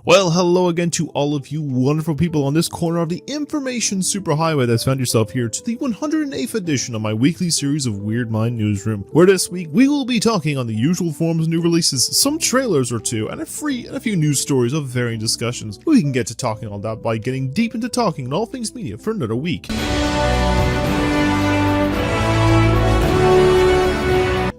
Well, hello again to all of you wonderful people on this corner of the information superhighway that's found yourself here to the 108th edition of my weekly series of Weird Mind Newsroom, where this week we will be talking on the usual forms of new releases, some trailers or two, and a few news stories of varying discussions. We can get to talking all that by getting deep into talking on all things media for another week.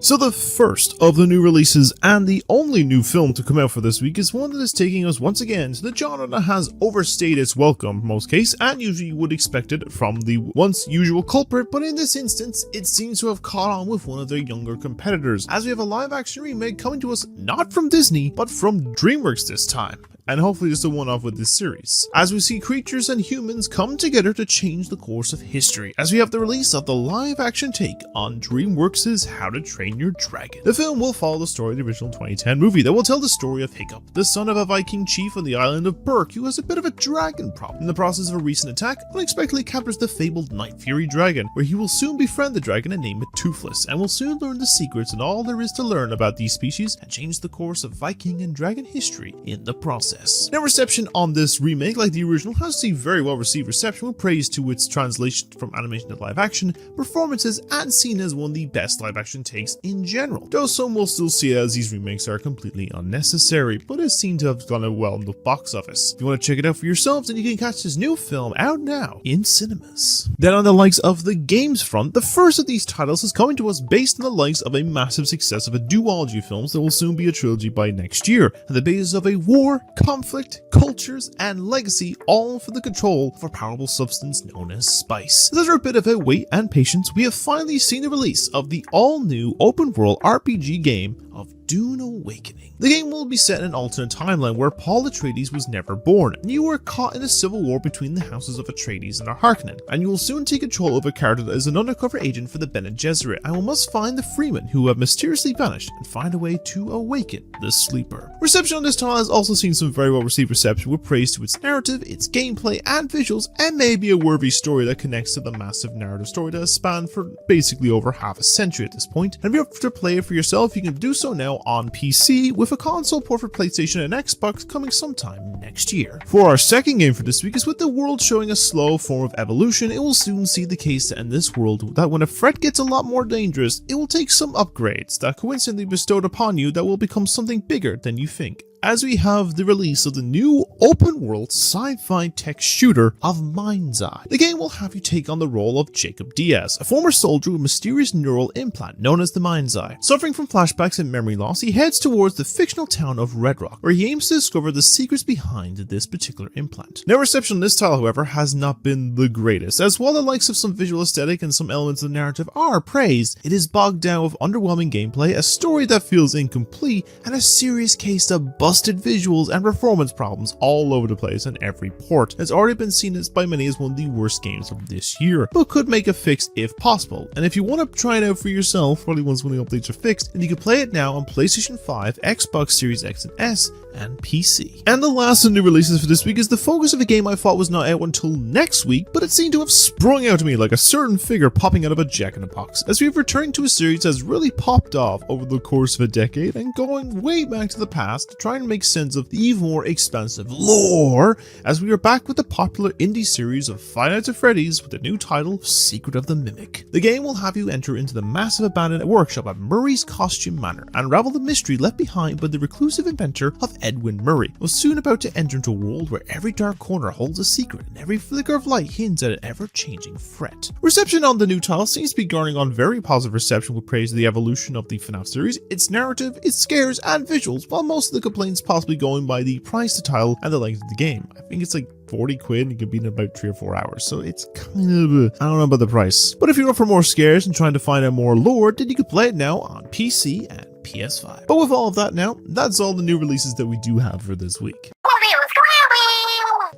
So the first of the new releases and the only new film to come out for this week is one that is taking us once again to the genre that has overstayed its welcome in most cases, and usually you would expect it from the once usual culprit, but in this instance it seems to have caught on with one of their younger competitors, as we have a live action remake coming to us not from Disney but from DreamWorks this time. And hopefully just a one-off with this series, as we see creatures and humans come together to change the course of history, as we have the release of the live-action take on DreamWorks' How to Train Your Dragon. The film will follow the story of the original 2010 movie that will tell the story of Hiccup, the son of a Viking chief on the island of Berk who has a bit of a dragon problem. In the process of a recent attack, unexpectedly captures the fabled Night Fury dragon, where he will soon befriend the dragon and name it Toothless, and will soon learn the secrets and all there is to learn about these species and change the course of Viking and dragon history in the process. Now, reception on this remake, like the original, has received very well received reception with praise to its translation from animation to live action, performances, and seen as one of the best live action takes in general. Though some will still see it as these remakes are completely unnecessary, but is seen to have done well in the box office. If you want to check it out for yourselves, then you can catch this new film out now in cinemas. Then on the likes of the games front, the first of these titles is coming to us based on the likes of a massive success of a duology films that will soon be a trilogy by next year, and the basis of a war, conflict, cultures, and legacy, all for the control of a powerful substance known as spice. After a bit of a wait and patience, we have finally seen the release of the all-new open-world RPG game of Dune Awakening. The game will be set in an alternate timeline where Paul Atreides was never born, and you were caught in a civil war between the houses of Atreides and Harkonnen, and you will soon take control of a character that is an undercover agent for the Bene Gesserit, and will must find the Freemen who have mysteriously vanished and find a way to awaken the sleeper. Reception on this title has also seen some very well received reception with praise to its narrative, its gameplay and visuals, and maybe a worthy story that connects to the massive narrative story that has spanned for basically over half a century at this point. And if you're up to play it for yourself, you can do so now on PC, with a console port for PlayStation and Xbox coming sometime next year. For our second game for this week is with the world showing a slow form of evolution, it will soon see the case to end this world that when a threat gets a lot more dangerous, it will take some upgrades that coincidentally bestowed upon you that will become something bigger than you think, as we have the release of the new open-world sci-fi tech shooter of Mindseye. The game will have you take on the role of Jacob Diaz, a former soldier with a mysterious neural implant known as the Mindseye. Suffering from flashbacks and memory loss, he heads towards the fictional town of Red Rock, where he aims to discover the secrets behind this particular implant. Now, reception on this title, however, has not been the greatest, as while the likes of some visual aesthetic and some elements of the narrative are praised, it is bogged down with underwhelming gameplay, a story that feels incomplete, and a serious case of busted visuals and performance problems all over the place on every port. It's already been seen as by many as one of the worst games of this year, but could make a fix if possible. And if you want to try it out for yourself, probably once when the updates are fixed, then you can play it now on PlayStation 5, Xbox Series X and S, and PC. And the last of the new releases for this week is the focus of a game I thought was not out until next week, but it seemed to have sprung out to me like a certain figure popping out of a jack-in-a-box, as we've returned to a series that's really popped off over the course of a decade and going way back to the past to try and make sense of the even more expansive lore, as we are back with the popular indie series of Five Nights at Freddy's with the new title Secret of the Mimic. The game will have you enter into the massive abandoned workshop at Murray's Costume Manor and unravel the mystery left behind by the reclusive inventor of Edwin Murray, was soon about to enter into a world where every dark corner holds a secret and every flicker of light hints at an ever-changing threat. Reception on the new title seems to be garnering on very positive reception with praise of the evolution of the FNAF series, its narrative, its scares and visuals, while most of the complaints possibly going by the price of the title and the length of the game. I think it's like 40 quid and you can beat it in about 3 or 4 hours, so it's kind of I don't know about the price. But if you're up for more scares and trying to find out more lore, then you can play it now on PC and PS5. But with all of that now, that's all the new releases that we do have for this week.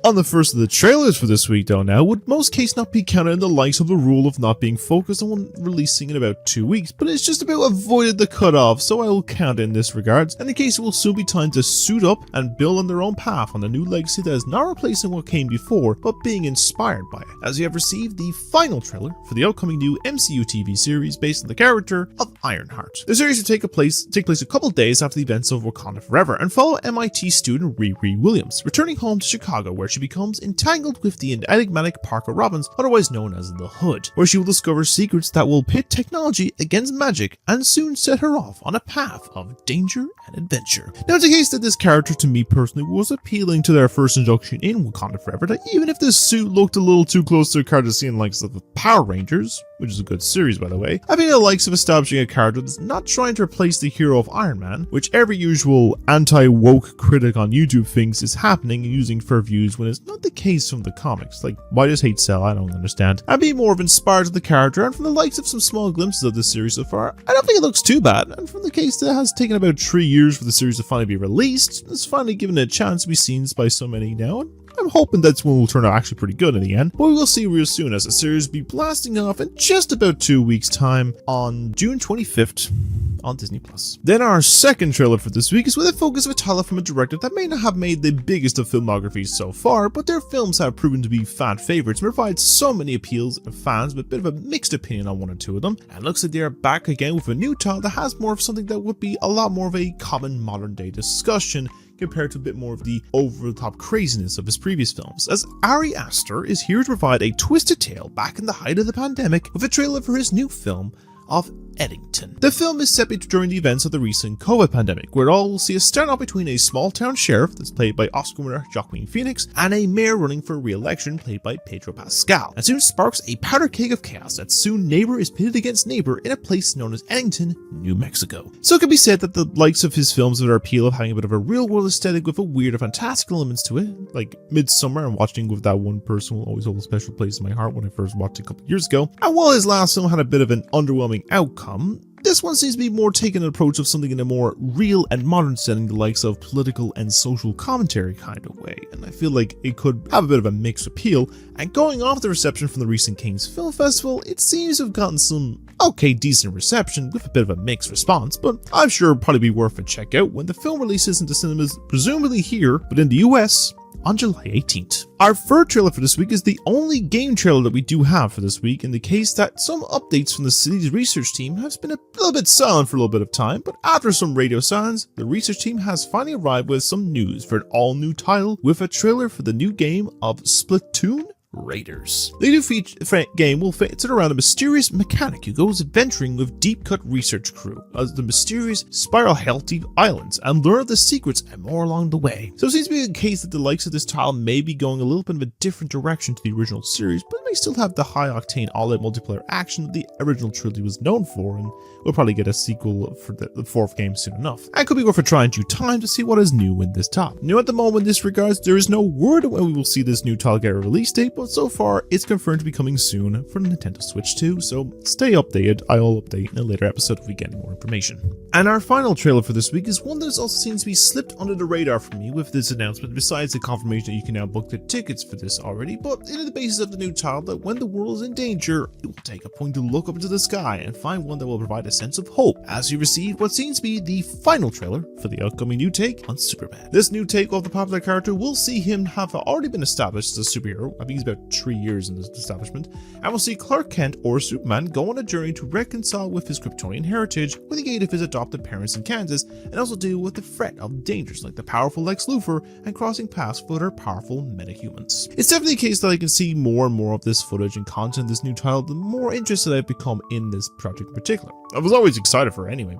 On the first of the trailers for this week though now, would most case not be counted in the likes of the rule of not being focused on one releasing in about 2 weeks, but it's just about avoided the cutoff, so I will count in this regards, and in case it will soon be time to suit up and build on their own path on the new legacy that is not replacing what came before, but being inspired by it, as we have received the final trailer for the upcoming new MCU TV series based on the character of Ironheart. The series will take place a couple days after the events of Wakanda Forever and follow MIT student Riri Williams, returning home to Chicago where she becomes entangled with the enigmatic Parker Robbins, otherwise known as the Hood, where she will discover secrets that will pit technology against magic and soon set her off on a path of danger and adventure. Now it's a case that this character to me personally was appealing to their first introduction in Wakanda Forever, that even if this suit looked a little too close to a character seen like the Power Rangers, which is a good series by the way, I think the likes of establishing a character that's not trying to replace the hero of Iron Man, which every usual anti-woke critic on YouTube thinks is happening and using for views when it's not the case from the comics. Like, why does hate sell? I don't understand. And being more of inspired to the character, and from the likes of some small glimpses of this series so far, I don't think it looks too bad. And from the case that it has taken about 3 years for the series to finally be released, it's finally given it a chance to be seen by so many now. I'm hoping that's one will turn out actually pretty good in the end, but we will see real soon as the series will be blasting off in just about 2 weeks time on June 25th on Disney+. Then our second trailer for this week is with a focus of a title from a director that may not have made the biggest of filmographies so far, but their films have proven to be fan favorites and provide so many appeals of fans with a bit of a mixed opinion on 1 or 2 of them, and it looks like they are back again with a new title that has more of something that would be a lot more of a common modern day discussion compared to a bit more of the over-the-top craziness of his previous films, as Ariaster is here to provide a twisted tale back in the height of the pandemic with a trailer for his new film of Eddington. The film is set during the events of the recent COVID pandemic, where it all will see a standoff between a small-town sheriff that's played by Oscar winner Joaquin Phoenix and a mayor running for re-election played by Pedro Pascal, and soon sparks a powder keg of chaos that soon neighbor is pitted against neighbor in a place known as Eddington, New Mexico. So it can be said that the likes of his films have their appeal of having a bit of a real-world aesthetic with a weird and fantastical elements to it, like Midsommar, and watching with that one person will always hold a special place in my heart when I first watched it a couple years ago. And while his last film had a bit of an underwhelming outcome, this one seems to be more taking an approach of something in a more real and modern setting, the likes of political and social commentary kind of way, and I feel like it could have a bit of a mixed appeal. And going off the reception from the recent Cannes Film Festival, it seems to have gotten some decent reception with a bit of a mixed response, but I'm sure it'll probably be worth a check out when the film releases into cinemas, presumably here, but in the US, on July 18th. Our third trailer for this week is the only game trailer that we do have for this week, in the case that some updates from the city's research team has been a little bit silent for a little bit of time, but after some radio silence, the research team has finally arrived with some news for an all-new title with a trailer for the new game of Splatoon Raiders. The new game will feature around a mysterious mechanic who goes adventuring with deep-cut research crew as the mysterious Spiral Healthy Islands and learn the secrets and more along the way. So it seems to be the case that the likes of this title may be going a little bit of a different direction to the original series, but it may still have the high-octane all-out multiplayer action that the original trilogy was known for, and we'll probably get a sequel for the fourth game soon enough. And it could be worth a try in due time to see what is new in this title. Now at the moment in this regards, there is no word when we will see this new title get a release date, but so far it's confirmed to be coming soon for the Nintendo Switch 2, so stay updated. I will update in a later episode if we get any more information. And our final trailer for this week is one that also seems to be slipped under the radar for me with this announcement, besides the confirmation that you can now book the tickets for this already, but in the basis of the new title that when the world is in danger, it will take a point to look up into the sky and find one that will provide a sense of hope, as we receive what seems to be the final trailer for the upcoming new take on Superman. This new take of the popular character will see him have already been established as a superhero. I think he's about 3 years in this establishment, and we'll see Clark Kent or Superman go on a journey to reconcile with his Kryptonian heritage with the aid of his adopted parents in Kansas, and also deal with the threat of dangers like the powerful Lex Luthor and crossing paths with other powerful metahumans. It's definitely a case that I can see more and more of this footage and content in this new title, the more interested I've become in this project in particular. I was always excited for it anyway,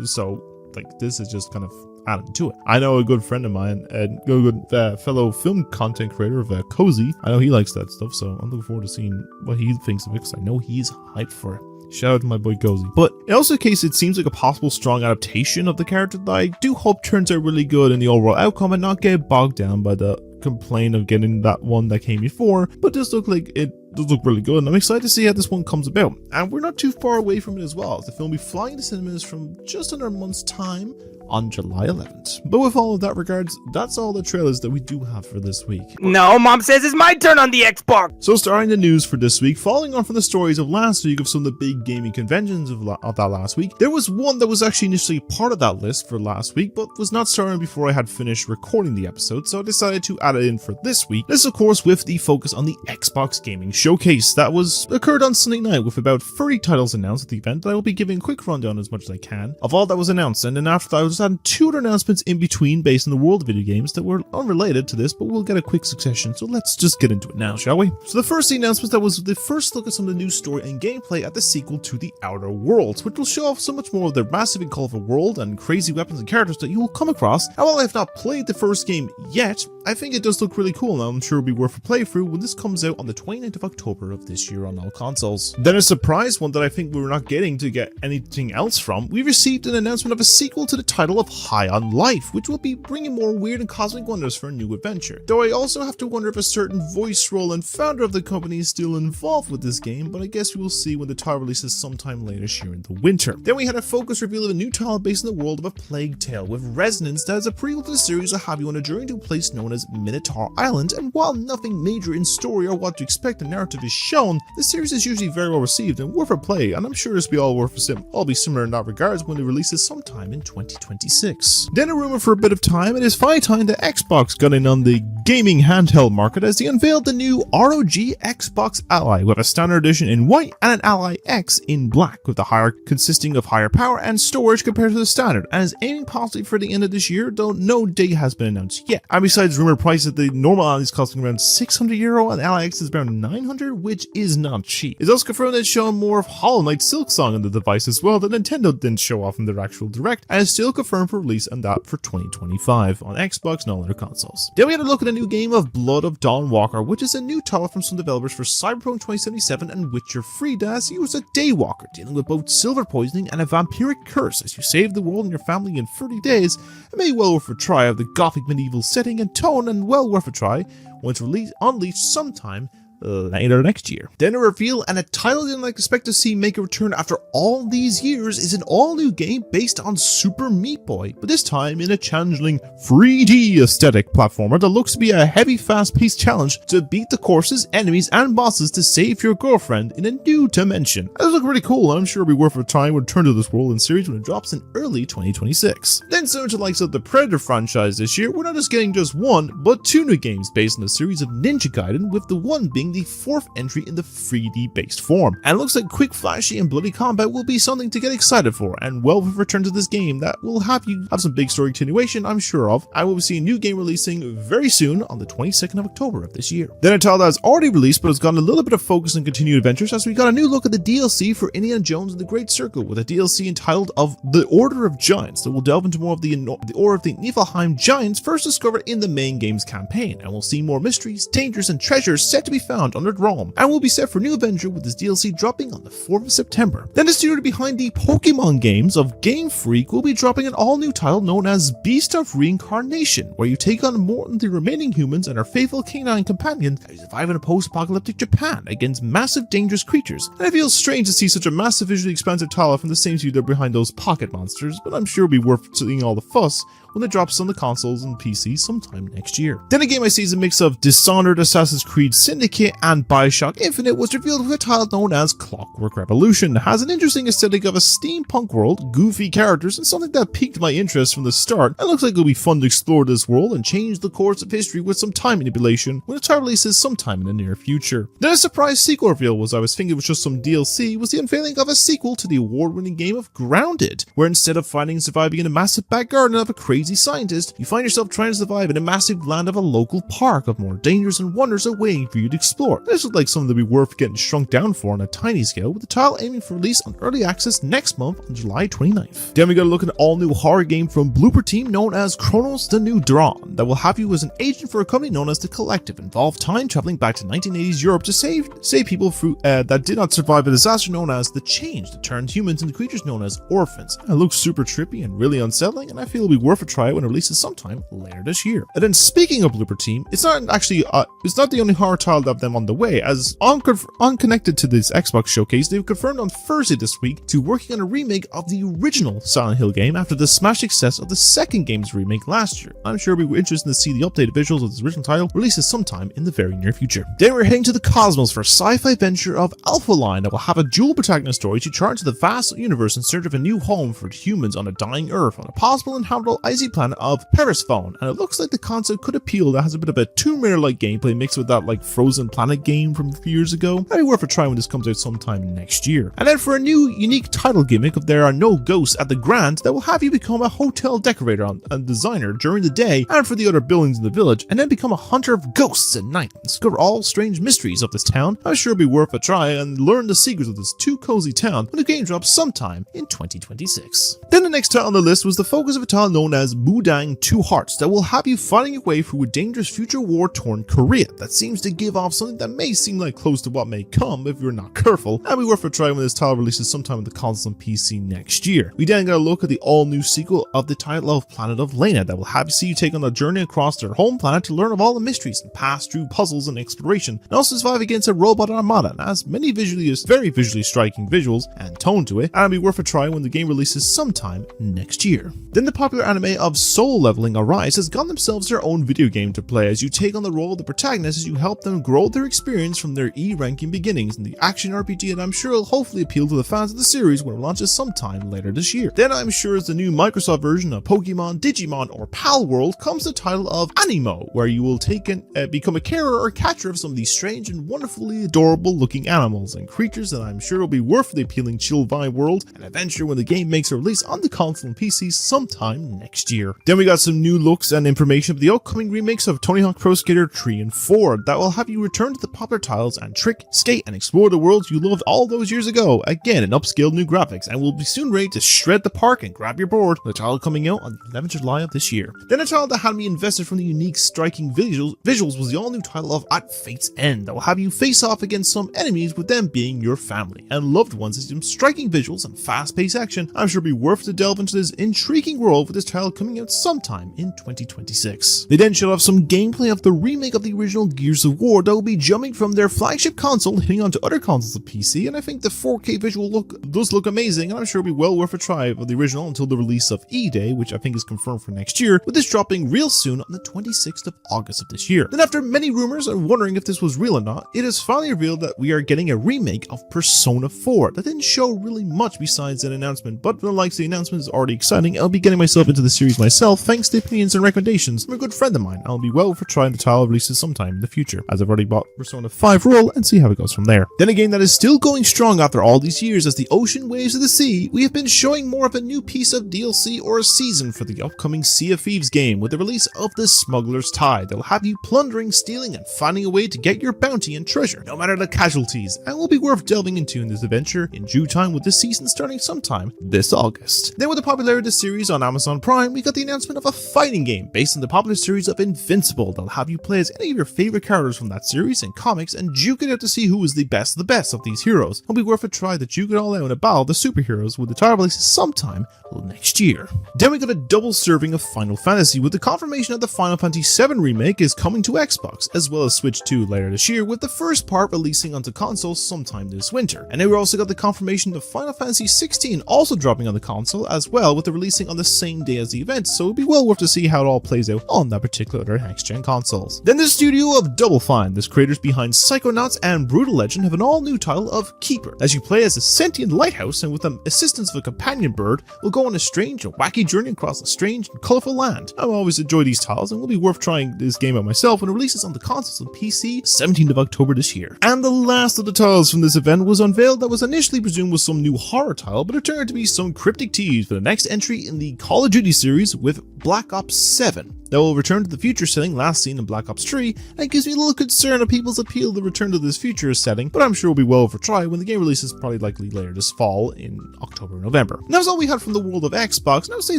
so like this is just kind of adding to it. I know a good friend of mine and a good fellow film content creator of Cozy. I know he likes that stuff, so I'm looking forward to seeing what he thinks of it, because I know he's hyped for it. Shout out to my boy Cozy. But in also the case, it seems like a possible strong adaptation of the character that I do hope turns out really good in the overall outcome and not get bogged down by the complaint of getting that one that came before, but does look like it does look really good, and I'm excited to see how this one comes about. And we're not too far away from it as well, as the film will be flying to cinemas from just under a month's time on July 11th. But with all of that regards, that's all the trailers that we do have for this week. No, Mom says it's my turn on the Xbox! So starting the news for this week, following on from the stories of last week of some of the big gaming conventions of that last week, there was one that was actually initially part of that list for last week, but was not starting before I had finished recording the episode, so I decided to add it in for this week. This of course with the focus on the Xbox Gaming Showcase that occurred on Sunday night with about 30 titles announced at the event that I will be giving a quick rundown as much as I can of all that was announced, and then after that I was adding 2 other announcements in between based on the world of video games that were unrelated to this, but we'll get a quick succession, so let's just get into it now, shall we? So the first announcement that was the first look at some of the new story and gameplay at the sequel to The Outer Worlds, which will show off so much more of their massive and colorful world and crazy weapons and characters that you will come across. And while I have not played the first game yet, I think it does look really cool, and I'm sure it'll be worth a playthrough when this comes out on the 29th of October of this year on all consoles. Then a surprise one that I think we were not getting to get anything else from, we received an announcement of a sequel to the title of High on Life, which will be bringing more weird and cosmic wonders for a new adventure. Though I also have to wonder if a certain voice role and founder of the company is still involved with this game, but I guess we will see when the title releases sometime later this year in the winter. Then we had a focus reveal of a new title based in the world of A Plague Tale with Resonance that is a prequel to the series that have you on a journey to a place known as Minotaur Island, and while nothing major in story or what to expect the narrative is shown, the series is usually very well received and worth a play, and I'm sure this will be all be similar in that regards when it releases sometime in 2026. Then a rumor for a bit of time, it is finally time that Xbox got in on the gaming handheld market as they unveiled the new ROG Xbox Ally with a standard edition in white and an Ally X in black, with the higher consisting of higher power and storage compared to the standard, and is aiming possibly for the end of this year, though no date has been announced yet. And besides rumored prices, the normal Ally is costing around €600 and Ally X is around $900, which is not cheap. It's also confirmed that it's showing more of Hollow Knight Silksong on the device as well that Nintendo didn't show off in their actual direct, and is still confirmed for release on that for 2025 on Xbox and all other consoles. Then we had a look at a new game of Blood of Dawn Walker, which is a new title from some developers for Cyberpunk 2077 and Witcher 3 that has you as a daywalker dealing with both silver poisoning and a vampiric curse as you save the world and your family in 30 days. It may well worth a try of the gothic medieval setting and tone, and well worth a try once unleashed sometime later next year. Then a reveal and a title I didn't expect to see make a return after all these years is an all-new game based on Super Meat Boy, but this time in a changeling 3D aesthetic platformer that looks to be a heavy fast-paced challenge to beat the courses, enemies and bosses to save your girlfriend in a new dimension. That looks really cool, and I'm sure it'll be worth a time to return to this world and series when it drops in early 2026. Then similar to the likes of the Predator franchise this year, we're not just getting just one, but 2 new games based on the series of Ninja Gaiden, with the one being the 4th entry in the 3D based form. And it looks like quick, flashy and bloody combat will be something to get excited for, and well with return to this game that will have some big story continuation, I'm sure of. I will be seeing a new game releasing very soon on the 22nd of October of this year. Then a title that has already released but has gotten a little bit of focus on continued adventures, as we got a new look at the DLC for Indiana Jones and the Great Circle, with a DLC entitled of The Order of Giants that will delve into more of the Order of the Niflheim Giants first discovered in the main game's campaign, and we'll see more mysteries, dangers and treasures set to be found under Rome, and will be set for new adventure with this DLC dropping on the 4th of September. Then the studio behind the Pokemon games of Game Freak will be dropping an all-new title known as Beast of Reincarnation, where you take on more than the remaining humans and our faithful canine companions as you survive in a post-apocalyptic Japan against massive dangerous creatures. And it feels strange to see such a massive visually expansive title from the same studio behind those pocket monsters, but I'm sure it'll be worth seeing all the fuss when it drops on the consoles and PC sometime next year. Then a game I see is a mix of Dishonored, Assassin's Creed Syndicate and Bioshock Infinite was revealed with a title known as Clockwork Revolution. It has an interesting aesthetic of a steampunk world, goofy characters, and something that piqued my interest from the start. It looks like it'll be fun to explore this world and change the course of history with some time manipulation when the title releases sometime in the near future. Then a surprise sequel reveal was I was thinking it was just some DLC was the unveiling of a sequel to the award-winning game of Grounded, where instead of finding and surviving in a massive back garden of a crazy scientist, you find yourself trying to survive in a massive land of a local park of more dangers and wonders awaiting for you to explore. This looks like something that would be worth getting shrunk down for on a tiny scale, with the title aiming for release on early access next month on July 29th. Then we got to look at an all-new horror game from Blooper Team known as Chronos the New Dawn that will have you as an agent for a company known as The Collective, involve time traveling back to 1980s Europe to save people that did not survive a disaster known as The Change that turned humans into creatures known as orphans. It looks super trippy and really unsettling, and I feel it'll be worth a try try it when it releases sometime later this year. And then speaking of Blooper Team, it's not the only horror title of them on the way, as unconnected to this Xbox showcase, they've confirmed on Thursday this week to working on a remake of the original Silent Hill game after the smash success of the second game's remake last year. I'm sure it'll be interesting to see the updated visuals of this original title releases sometime in the very near future. Then we're heading to the cosmos for a sci-fi venture of Alpha Line that will have a dual protagonist story to chart into the vast universe in search of a new home for humans on a dying Earth on a possible inhabitable icy planet of Perisphone, and it looks like the concept could appeal. That has a bit of a Tomb Raider-like gameplay mixed with that like Frozen Planet game from a few years ago. That'd be worth a try when this comes out sometime next year. And then for a new unique title gimmick of There Are No Ghosts at the Grand that will have you become a hotel decorator and designer during the day and for the other buildings in the village, and then become a hunter of ghosts at night and discover all strange mysteries of this town. I'm sure it'd be worth a try and learn the secrets of this too cozy town when the game drops sometime in 2026. Then the next title on the list was the focus of a title known as Mudang Two Hearts that will have you fighting your way through a dangerous future war-torn Korea that seems to give off something that may seem like close to what may come if you're not careful, and be worth a try when this title releases sometime on the console and PC next year. We then got a look at the all-new sequel of the title of Planet of Lena that will have you take on a journey across their home planet to learn of all the mysteries and pass through puzzles and exploration, and also survive against a robot armada, and has many very visually striking visuals and tone to it, and it'll be worth a try when the game releases sometime next year. Then the popular anime of Soul Leveling Arise has got themselves their own video game to play as you take on the role of the protagonist as you help them grow their experience from their E-ranking beginnings in the action RPG, and I'm sure it'll hopefully appeal to the fans of the series when it launches sometime later this year. Then I'm sure as the new Microsoft version of Pokemon, Digimon, or Pal World comes the title of Animo, where you will become a carer or catcher of some of these strange and wonderfully adorable looking animals and creatures that I'm sure will be worth the appealing chill vibe world and adventure when the game makes a release on the console and PC sometime next year. Then we got some new looks and information of the upcoming remakes of Tony Hawk Pro Skater 3 and 4 that will have you return to the popular titles and trick, skate, and explore the worlds you loved all those years ago, again in upscaled new graphics, and will be soon ready to shred the park and grab your board, with the title coming out on the 11th of July of this year. Then a title that had me invested from the unique striking visuals was the all-new title of At Fate's End that will have you face off against some enemies, with them being your family and loved ones, as some striking visuals and fast-paced action. I'm sure it'll be worth to delve into this intriguing world with this title coming out sometime in 2026. They then showed off some gameplay of the remake of the original Gears of War that will be jumping from their flagship console hitting onto other consoles of PC, and I think the 4K visual does look amazing, and I'm sure it'll be well worth a try of the original until the release of E-Day, which I think is confirmed for next year, with this dropping real soon on the 26th of August of this year. Then after many rumors and wondering if this was real or not, it is finally revealed that we are getting a remake of Persona 4 that didn't show really much besides an announcement, but for the likes of the announcement is already exciting. I'll be getting myself into the series myself thanks to opinions and recommendations from a good friend of mine. I'll be well for trying the title releases sometime in the future, as I've already bought Persona 5 Roll and see how it goes from there. Then a game that is still going strong after all these years as the ocean waves of the sea, we have been showing more of a new piece of DLC or a season for the upcoming Sea of Thieves game with the release of the Smuggler's Tide that will have you plundering, stealing, and finding a way to get your bounty and treasure, no matter the casualties, and will be worth delving into in this adventure in due time, with this season starting sometime this August. Then with the popularity of the series on Amazon Prime, we got the announcement of a fighting game based on the popular series of Invincible that'll have you play as any of your favorite characters from that series and comics and duke it out to see who is the best of these heroes. It'll be worth a try to duke it all out in a battle of the superheroes with the title release sometime next year. Then we got a double serving of Final Fantasy with the confirmation that the Final Fantasy VII remake is coming to Xbox as well as Switch 2 later this year, with the first part releasing onto consoles sometime this winter. And then we also got the confirmation of Final Fantasy XVI also dropping on the console as well, with the releasing on the same day as the event, so it'll be well worth to see how it all plays out on that particular other next-gen consoles. Then the studio of Double Fine, the creators behind Psychonauts and Brutal Legend, have an all-new title of Keeper, as you play as a sentient lighthouse and with the assistance of a companion bird will go on a strange and wacky journey across a strange and colourful land. I always enjoy these titles and will be worth trying this game out myself when it releases on the consoles and PC 17th of October this year. And the last of the titles from this event was unveiled that was initially presumed was some new horror title, but it turned out to be some cryptic tease for the next entry in the Call of Duty series with Black Ops 7. that will return to the future setting last seen in Black Ops 3, and it gives me a little concern of people's appeal to return to this future setting, but I'm sure will be well worth a try when the game releases, probably likely later this fall in October or November. And that was all we had from the world of Xbox, and I would say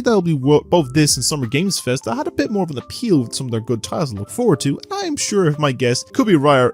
that'll be both this and Summer Games Fest that had a bit more of an appeal with some of their good titles to look forward to, and I'm sure if my guess could be right,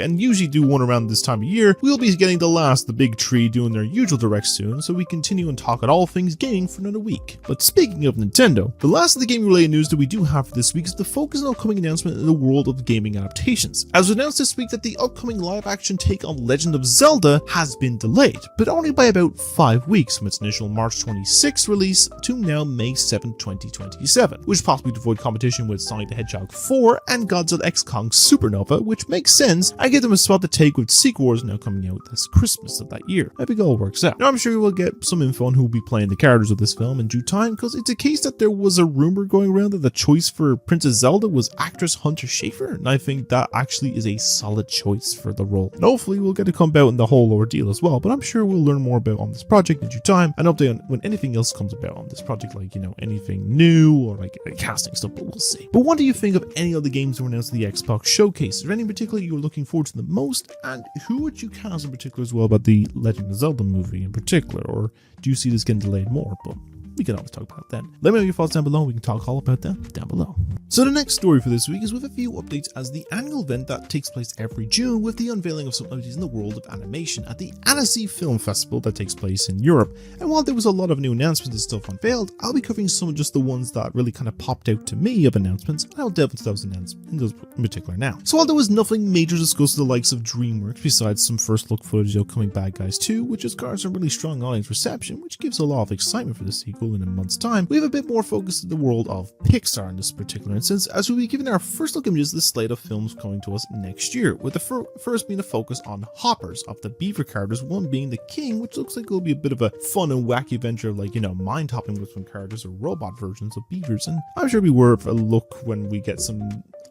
and usually do one around this time of year, we'll be getting the last of the big three doing their usual direct soon, so we continue and talk at all things gaming for another week. But speaking of Nintendo, the last of the gaming related news that we do have for this week is the focus on upcoming announcement in the world of gaming adaptations. As was announced this week that the upcoming live action take on Legend of Zelda has been delayed, but only by about 5 weeks from its initial March 26th release to now May 7, 2027, which possibly to avoid competition with Sonic the Hedgehog 4 and Godzilla X Kong Supernova, which makes sense. I give them a spot to take with Sequel Wars now coming out this Christmas of that year. I think it all works out. Now I'm sure we'll get some info on who will be playing the characters of this film in due time, because it's a case that there was a rumor going around that the choice for Princess Zelda was actress Hunter Schafer, and I think that actually is a solid choice for the role. And hopefully we'll get to come about in the whole ordeal as well, but I'm sure we'll learn more about on this project in due time, and update on when anything else comes about on this project, like, you know, anything new or like casting stuff, but we'll see. But what do you think of any of the games that were announced at the Xbox showcase? Is there any in particular you're looking forward to the most, and who would you cast in particular as well about the Legend of Zelda movie in particular, or do you see this getting delayed more? But we can always talk about it then. Let me know your thoughts down below. We can talk all about them down below. So the next story for this week is with a few updates as the annual event that takes place every June with the unveiling of some novelties in the world of animation at the Annecy Film Festival that takes place in Europe. And while there was a lot of new announcements and stuff unveiled, I'll be covering some of just the ones that really kind of popped out to me of announcements, and I'll delve into those announcements in particular now. So while there was nothing major discussed with the likes of DreamWorks besides some first look footage of upcoming Bad Guys 2, which has garnered some really strong audience reception, which gives a lot of excitement for the sequel in a month's time, we have a bit more focus in the world of Pixar in this particular instance, as we'll be giving our first look images of the slate of films coming to us next year, with the first being a focus on Hoppers of the Beaver characters, one being the King, which looks like it'll be a bit of a fun and wacky adventure of, like, you know, mind-hopping with some characters or robot versions of beavers, and I'm sure it'll be worth a look when we get some.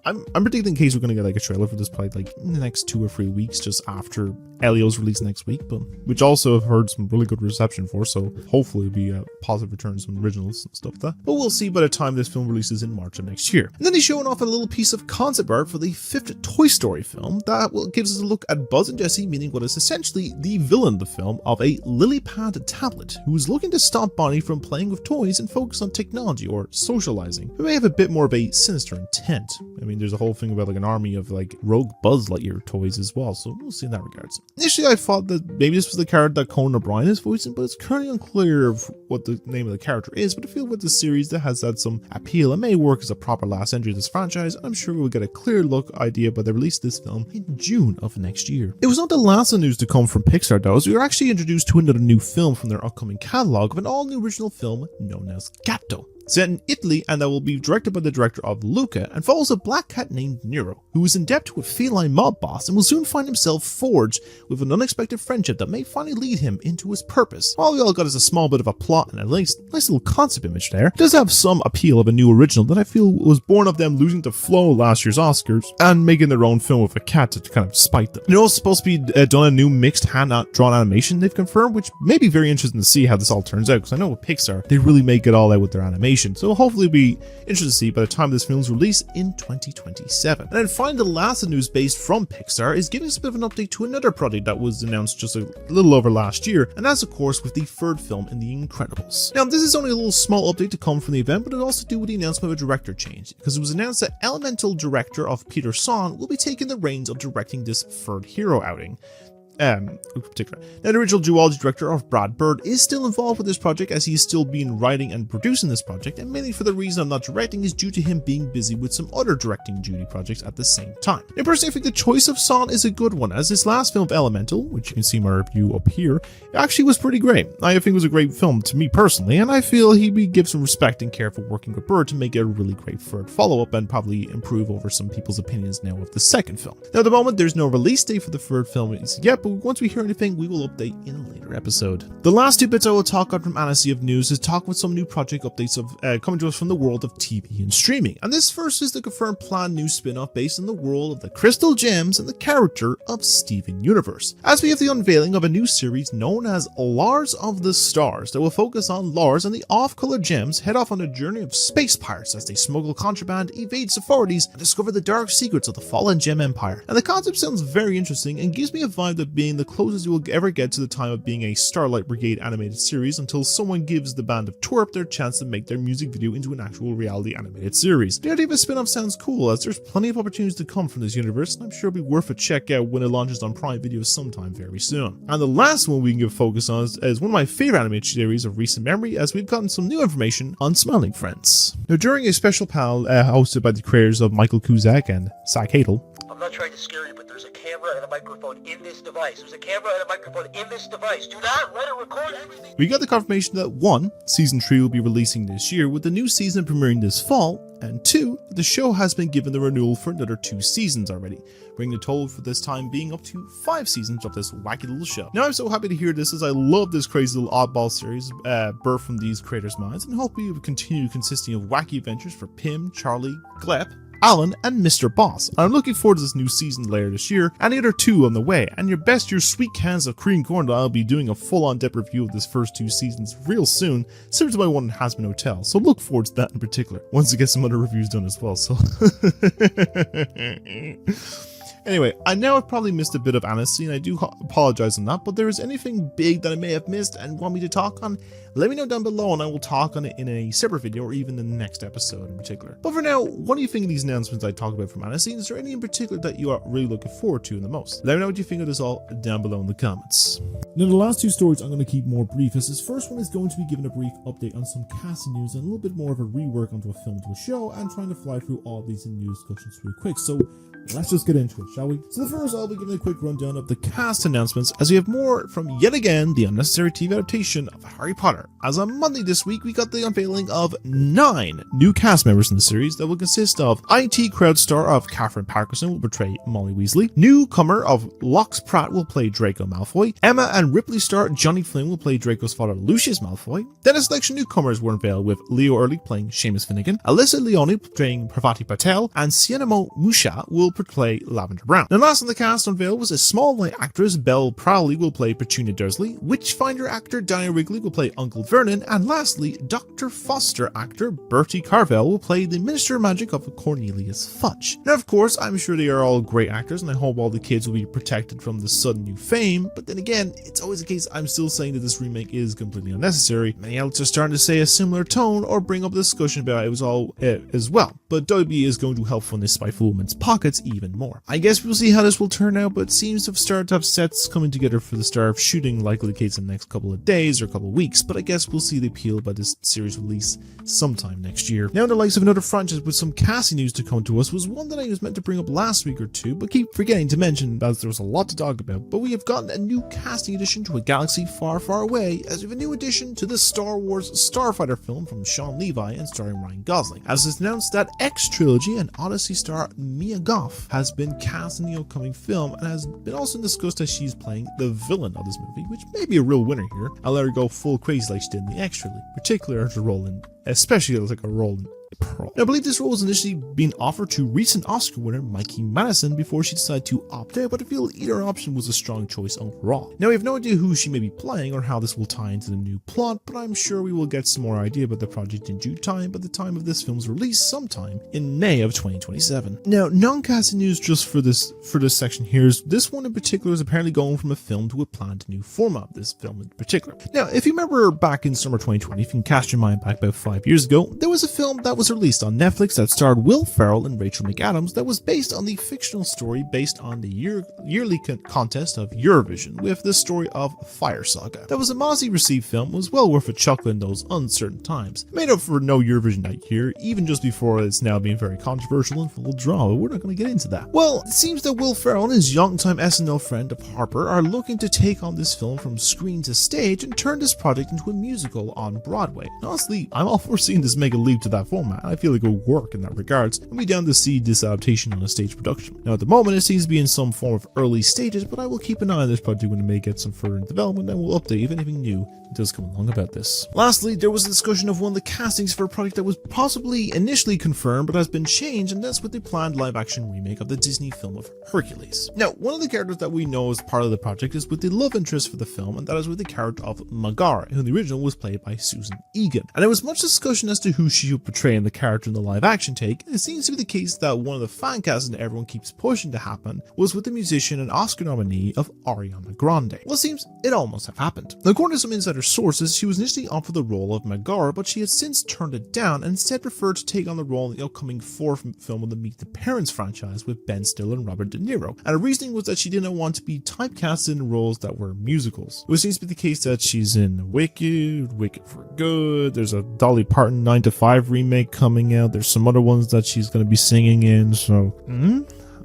I'm predicting in case we're going to get like a trailer for this probably like in the next 2 or 3 weeks, just after Elio's release next week, but which also I've heard some really good reception for, so hopefully it'll be a positive return to some originals and stuff like that. But we'll see by the time this film releases in March of next year. And then they're showing off a little piece of concept art for the 5th Toy Story film that gives us a look at Buzz and Jessie meeting what is essentially the villain of the film of a lily pad tablet who is looking to stop Bonnie from playing with toys and focus on technology or socializing. We may have a bit more of a sinister intent. I mean, there's a whole thing about like an army of like rogue Buzz Lightyear toys as well, so we'll see in that regards. Initially I thought that maybe this was the character that Conan O'Brien is voicing, but it's currently unclear of what the name of the character is, but I feel with the series that has had some appeal and may work as a proper last entry of this franchise. I'm sure we'll get a clear look idea by the release of this film in June of next year. It was not the last of news to come from Pixar though, as we were actually introduced to another new film from their upcoming catalogue of an all-new original film known as Gatto. Set in Italy, and that will be directed by the director of Luca, and follows a black cat named Nero, who is in debt to a feline mob boss and will soon find himself forged with an unexpected friendship that may finally lead him into his purpose. All we all got is a small bit of a plot and a nice little concept image there. It does have some appeal of a new original that I feel was born of them losing to Flow last year's Oscars and making their own film with a cat to kind of spite them. And it's also supposed to be done a new mixed hand-drawn animation they've confirmed, which may be very interesting to see how this all turns out, because I know with Pixar, they really make it all out with their animation. So hopefully it'll be interesting to see by the time this film's release in 2027. And then finally, the last of news based from Pixar is giving us a bit of an update to another project that was announced just a little over last year, and that's of course with the 3rd film in The Incredibles. Now this is only a little small update to come from the event, but it also to do with the announcement of a director change, because it was announced that Elemental director of Peter Son will be taking the reins of directing this 3rd hero outing. In particular. Now, the original duology director of Brad Bird is still involved with this project, as he is still being writing and producing this project, and mainly for the reason of not directing is due to him being busy with some other directing duty projects at the same time. Now, personally, I think the choice of Son is a good one, as his last film Elemental, which you can see my review up here, actually was pretty great. I think it was a great film to me personally, and I feel he gives some respect and care for working with Bird to make it a really great 3rd follow-up and probably improve over some people's opinions now of the 2nd film. Now, at the moment, there's no release date for the 3rd film yet, but once we hear anything, we will update in a later episode. The last 2 bits I will talk about from Annecy of news is talk with some new project updates of coming to us from the world of TV and streaming. And this first is the confirmed planned new spin-off based on the world of the Crystal Gems and the character of Steven Universe, as we have the unveiling of a new series known as Lars of the Stars that will focus on Lars and the off-color gems head off on a journey of space pirates as they smuggle contraband, evade authorities, and discover the dark secrets of the fallen gem empire. And the concept sounds very interesting and gives me a vibe of being the closest you will ever get to the time of being a Starlight Brigade animated series until someone gives the band of Twerp their chance to make their music video into an actual reality animated series. The idea of a spin-off sounds cool, as there's plenty of opportunities to come from this universe, and I'm sure it'll be worth a check out when it launches on Prime Video sometime very soon. And the last one we can give focus on is one of my favorite animated series of recent memory, as we've gotten some new information on Smiling Friends. Now, during a special panel hosted by the creators of Michael Cusack and Zach Hadel, I'm not trying to scare you, but there's a camera and a microphone in this device. There's a camera and a microphone in this device. Do not let it record everything. We got the confirmation that 1. Season 3 will be releasing this year, with the new season premiering this fall, and 2. The show has been given the renewal for another 2 seasons already, bringing the total for this time being up to 5 seasons of this wacky little show. Now I'm so happy to hear this, as I love this crazy little oddball series birthed from these creators' minds, and hope we will continue consisting of wacky adventures for Pim, Charlie, Glep, Alan, and Mr. Boss. I'm looking forward to this new season later this year, and the other 2 on the way, and your sweet cans of cream corn that I'll be doing a full-on depth review of this first 2 seasons real soon, similar to my one in Hasbin Hotel, so look forward to that in particular, once I get some other reviews done as well, so... Anyway, I know I've probably missed a bit of Annecy, and I do apologize on that, but if there is anything big that I may have missed and want me to talk on, let me know down below and I will talk on it in a separate video or even in the next episode in particular. But for now, what do you think of these announcements I talked about from Annecy? Is there any in particular that you are really looking forward to the most? Let me know what you think of this all down below in the comments. Now, the last 2 stories I'm going to keep more brief, as this first one is going to be given a brief update on some casting news and a little bit more of a rework onto a film to a show, and trying to fly through all these in news discussions real quick. So let's just get into it, shall we? So the first, I'll be giving a quick rundown of the cast announcements, as we have more from yet again the unnecessary TV adaptation of Harry Potter. As on Monday this week, we got the unveiling of 9 new cast members in the series that will consist of IT crowd star of Catherine Parkinson will portray Molly Weasley, newcomer of Lox Pratt will play Draco Malfoy, Emma and Ripley star Johnny Flynn will play Draco's father Lucius Malfoy. Then a selection of newcomers were unveiled, with Leo Ehrlich playing Seamus Finnegan, Alyssa Leone playing Parvati Patel, and Sienna Musha will play Lavender Brown. Now, last on the cast unveiled was a small line actress Belle Prowley will play Petunia Dursley, Witchfinder actor Daniel Wrigley will play Uncle Vernon, and lastly, Dr. Foster actor Bertie Carvel will play the Minister of Magic of Cornelius Fudge. Now, of course, I'm sure they are all great actors, and I hope all the kids will be protected from the sudden new fame, but then again, it's always the case I'm still saying that this remake is completely unnecessary. Many outlets are starting to say a similar tone or bring up a discussion about it was all as well, but WB is going to help fund this spiteful woman's pockets even more. I guess we'll see how this will turn out, but it seems to have started to have sets coming together for the start of shooting, likely the case in the next couple of days or couple of weeks, but I guess we'll see the appeal by this series release sometime next year. Now, the likes of another franchise with some casting news to come to us was one that I was meant to bring up last week or 2, but keep forgetting to mention, as there was a lot to talk about. But we have gotten a new casting addition to a galaxy far, far away, as we have a new addition to the Star Wars Starfighter film from Sean Levi and starring Ryan Gosling, as it's announced that X Trilogy and Odyssey star Mia Goth has been cast in the upcoming film, and has been also discussed as she's playing the villain of this movie, which may be a real winner here. I'll let her go full crazy like she did in the X Trilogy, particularly her role in, especially like a role in Pearl. Now, I believe this role was initially being offered to recent Oscar winner Mikey Madison before she decided to opt out, but I feel either option was a strong choice overall. Now, we have no idea who she may be playing or how this will tie into the new plot, but I'm sure we will get some more idea about the project in due time by the time of this film's release sometime in May of 2027. Now, non-casting news just for this section here is this one in particular is apparently going from a film to a planned new format, this film in particular. Now, if you remember back in summer 2020, if you can cast your mind back about 5 years ago, there was a film that was released on Netflix that starred Will Ferrell and Rachel McAdams that was based on the fictional story based on the yearly contest of Eurovision, with the story of Fire Saga. That was a mostly received film, was well worth a chuckle in those uncertain times. It made up for no Eurovision that year, even just before it's now being very controversial and full of drama. We're not going to get into that. Well, it seems that Will Ferrell and his young-time SNL friend of Harper are looking to take on this film from screen to stage and turn this project into a musical on Broadway. And honestly, I'm all we're seeing this make a leap to that format, and I feel like it will work in that regards, and be down to see this adaptation on a stage production. Now at the moment it seems to be in some form of early stages, but I will keep an eye on this project when it may get some further development, and we'll update if anything new does come along about this. Lastly, there was a discussion of one of the castings for a project that was possibly initially confirmed but has been changed, and that's with the planned live action remake of the Disney film of Hercules. Now, one of the characters that we know as part of the project is with the love interest for the film, and that is with the character of Megara, who in the original was played by Susan Egan. And there was much discussion as to who she would portray in the character in the live action take, and it seems to be the case that one of the fan casts that everyone keeps pushing to happen was with the musician and Oscar nominee of Ariana Grande. Well, it seems it almost have happened. Now, according to some insider sources, she was initially offered the role of Megara, but she had since turned it down and instead preferred to take on the role in the upcoming fourth film of the Meet the Parents franchise with Ben Stiller and Robert De Niro. And the reasoning was that she didn't want to be typecasted in roles that were musicals. It seems to be the case that she's in Wicked for Good, there's a Dolly Parton 9 to 5 remake coming out, there's some other ones that she's going to be singing in, so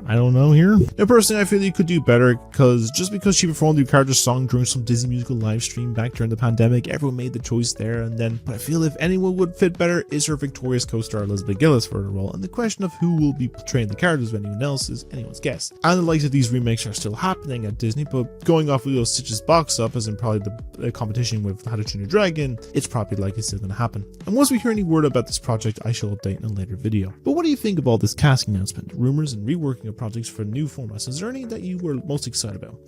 I don't know here. And personally, I feel you could do better, because just because she performed the character's song during some Disney musical live stream back during the pandemic, everyone made the choice there and then. But I feel if anyone would fit better is her victorious co-star Elizabeth Gillis for the role, and the question of who will be portraying the characters of anyone else is anyone's guess. And the likes of these remakes are still happening at Disney, but going off of Lilo Stitch's box office and probably the competition with How to Train Your Dragon, it's probably likely still going to happen. And once we hear any word about this project, I shall update in a later video. But what do you think of all this casting announcement, rumors, and reworking of projects for new formats? Is there any that you were most excited about?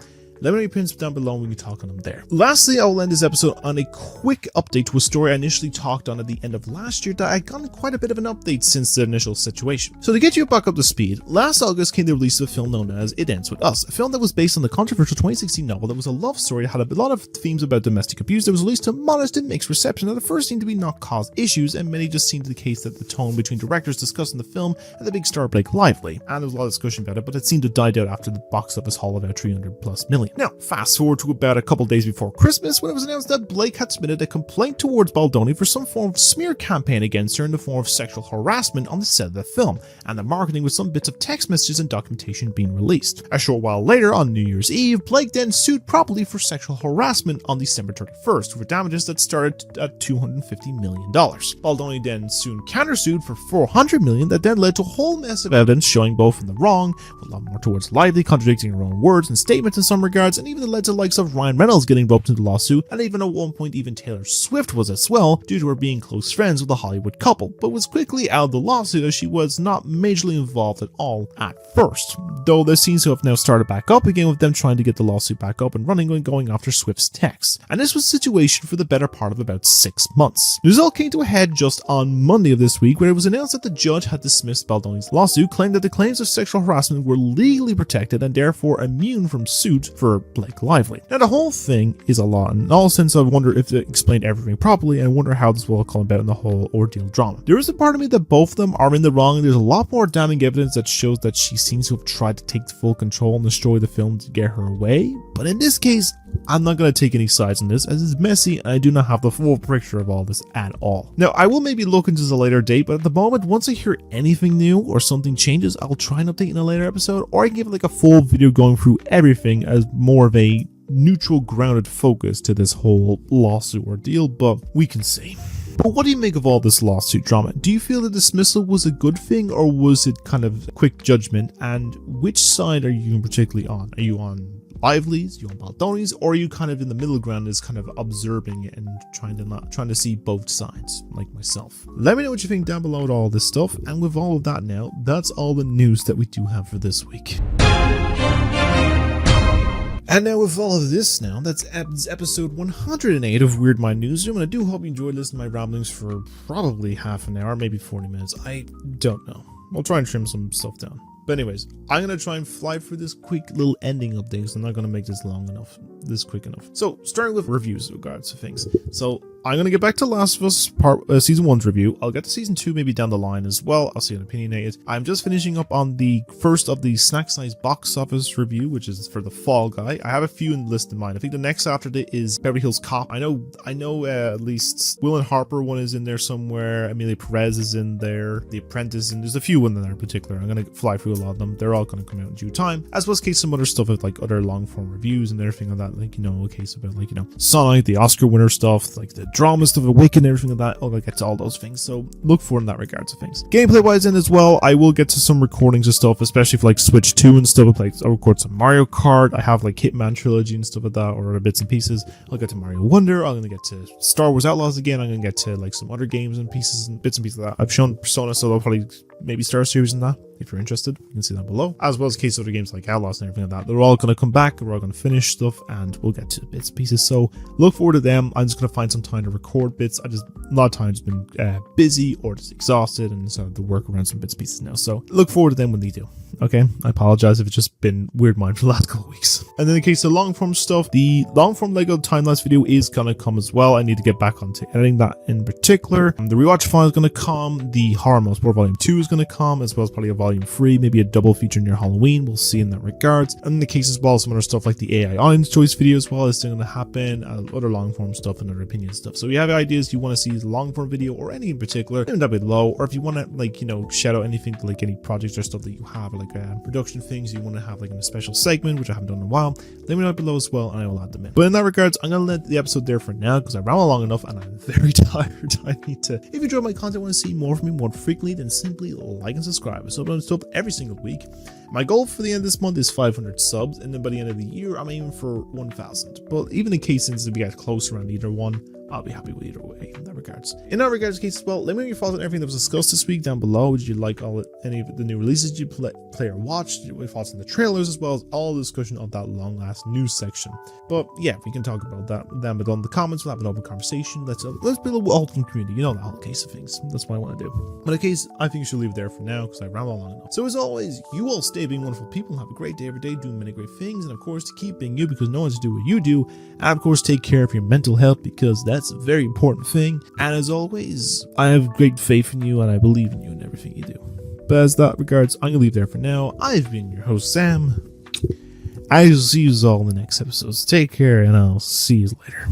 Let me know your opinions down below and we can talk on them there. Lastly, I will end this episode on a quick update to a story I initially talked on at the end of last year that I gotten quite a bit of an update since the initial situation. So to get you back up to speed, last August came the release of a film known as It Ends With Us, a film that was based on the controversial 2016 novel that was a love story that had a lot of themes about domestic abuse that was released to modest and mixed reception that at first seemed to be not cause issues, and many just seemed the case that the tone between directors discussing the film and the big star Blake Lively, and there was a lot of discussion about it, but it seemed to die out after the box office haul of about 300+ million. Now, fast forward to about a couple days before Christmas when it was announced that Blake had submitted a complaint towards Baldoni for some form of smear campaign against her in the form of sexual harassment on the set of the film, and the marketing with some bits of text messages and documentation being released. A short while later, on New Year's Eve, Blake then sued properly for sexual harassment on December 31st for damages that started at $250 million. Baldoni then soon countersued for $400 million, that then led to a whole mess of evidence showing both in the wrong, with a lot more towards Lively contradicting her own words and statements in some regards, and even led to likes of Ryan Reynolds getting roped into the lawsuit, and even at one point even Taylor Swift was as well, due to her being close friends with the Hollywood couple, but was quickly out of the lawsuit as she was not majorly involved at all at first, though this seems to have now started back up again with them trying to get the lawsuit back up and running and going after Swift's texts. And this was the situation for the better part of about 6 months. The result came to a head just on Monday of this week, where it was announced that the judge had dismissed Baldoni's lawsuit, claiming that the claims of sexual harassment were legally protected and therefore immune from suit for Blake Lively. Now, the whole thing is a lot. In all sense, I wonder if it explained everything properly, and I wonder how this will all come about in the whole ordeal drama. There is a part of me that both of them are in the wrong, and there's a lot more damning evidence that shows that she seems to have tried to take full control and destroy the film to get her way. But in this case, I'm not going to take any sides on this, as it's messy and I do not have the full picture of all this at all. Now, I will maybe look into this a later date, but at the moment, once I hear anything new or something changes, I'll try and update in a later episode, or I can give it like a full video going through everything as more of a neutral, grounded focus to this whole lawsuit ordeal, but we can see. But what do you make of all this lawsuit drama? Do you feel the dismissal was a good thing, or was it kind of quick judgment? And which side are you particularly on? Are you on Lively's, you on Baldoni's, or are you kind of in the middle ground, is kind of observing and trying to see both sides, like myself? Let me know what you think down below with all this stuff, and with all of that now, that's all the news that we do have for this week. And now with all of this now, that's episode 108 of Weird Mind Newsroom, and I do hope you enjoyed listening to my ramblings for probably half an hour, maybe 40 minutes, I don't know. I'll try and trim some stuff down. But anyways, I'm going to try and fly through this quick little ending update, so I'm not going to make this long enough, this quick enough. So, starting with reviews in regards to things. So, I'm going to get back to Last of Us Season 1's review. I'll get to Season 2 maybe down the line as well. I'll see an opinionated. I'm just finishing up on the first of the Snack Size box office review, which is for The Fall Guy. I have a few in the list in mind. I think the next after that is Beverly Hills Cop. I know at least Will and Harper one is in there somewhere. Amelia Perez is in there. The Apprentice, and there's a few in there in particular. I'm going to fly through a lot of them. They're all going to come out in due time, as well as case some other stuff with like other long form reviews and everything like that. Like, you know, a case about like, you know, Sonic, the Oscar winner stuff, like the drama stuff, Awaken, everything like that. I'll get to all those things. So look forward in that regards of things. Gameplay wise in as well, I will get to some recordings of stuff, especially for like Switch 2 and stuff. Like I'll record some Mario Kart. I have like Hitman Trilogy and stuff like that, or other bits and pieces. I'll get to Mario Wonder. I'm gonna get to Star Wars Outlaws again. I'm gonna get to like some other games and pieces and bits and pieces of that. I've shown Persona, so I'll probably maybe start a series in that. If you're interested, you can see that below. As well as case other games like Outlaws and everything like that. They're all going to come back. We're all going to finish stuff and we'll get to bits and pieces. So look forward to them. I'm just going to find some time to record bits. A lot of times been busy or just exhausted and so to work around some bits and pieces now. So look forward to them when they do. Okay, I apologize if it's just been weird mind for the last couple of weeks. And then in the case of long form stuff, the long form Lego time-lapse video is going to come as well. I need to get back onto editing that in particular. The rewatch file is going to come. The Horror Motorsport Volume 2 is going to come, as well as probably a Volume 3, maybe a double feature near Halloween. We'll see in that regards. And in the case as well, some other stuff like the AI Audience Choice video as well is still going to happen. Other long form stuff and other opinion stuff. So if you have ideas you want to see as a long form video or any in particular, let me know down below. Or if you want to shout out anything like any projects or stuff that you have, or like production things you want to have like in a special segment, which I haven't done in a while, let me know below as well and I will add them in. But in that regards, I'm going to let the episode there for now because I ran long enough and I'm very tired. I need to, if you enjoy my content, want to see more from me more frequently, then simply like and subscribe. So I'm doing stuff every single week. My goal for the end of this month is 500 subs, and then by the end of the year, I'm aiming for 1,000. But even in case since we get close around either one, I'll be happy with either way in that regards. In that regards case as well, let me know your thoughts on everything that was discussed this week down below. Did you like any of the new releases you play or watch? Your thoughts on the trailers, as well as all the discussion of that long last news section. But yeah, we can talk about that down below in the comments. We'll have an open conversation. Let's build a ultimate community. You know the whole case of things. That's what I want to do. But in case, I think you should leave it there for now because I rambled long enough. So as always, you all stay being wonderful people. Have a great day every day, doing many great things, and of course to keep being you because no one's to do what you do. And of course take care of your mental health because that's a very important thing. And as always, I have great faith in you and I believe in you and everything you do. But as that regards, I'm gonna leave there for now. I've been your host Sam. I will see you all in the next episodes. Take care and I'll see you later.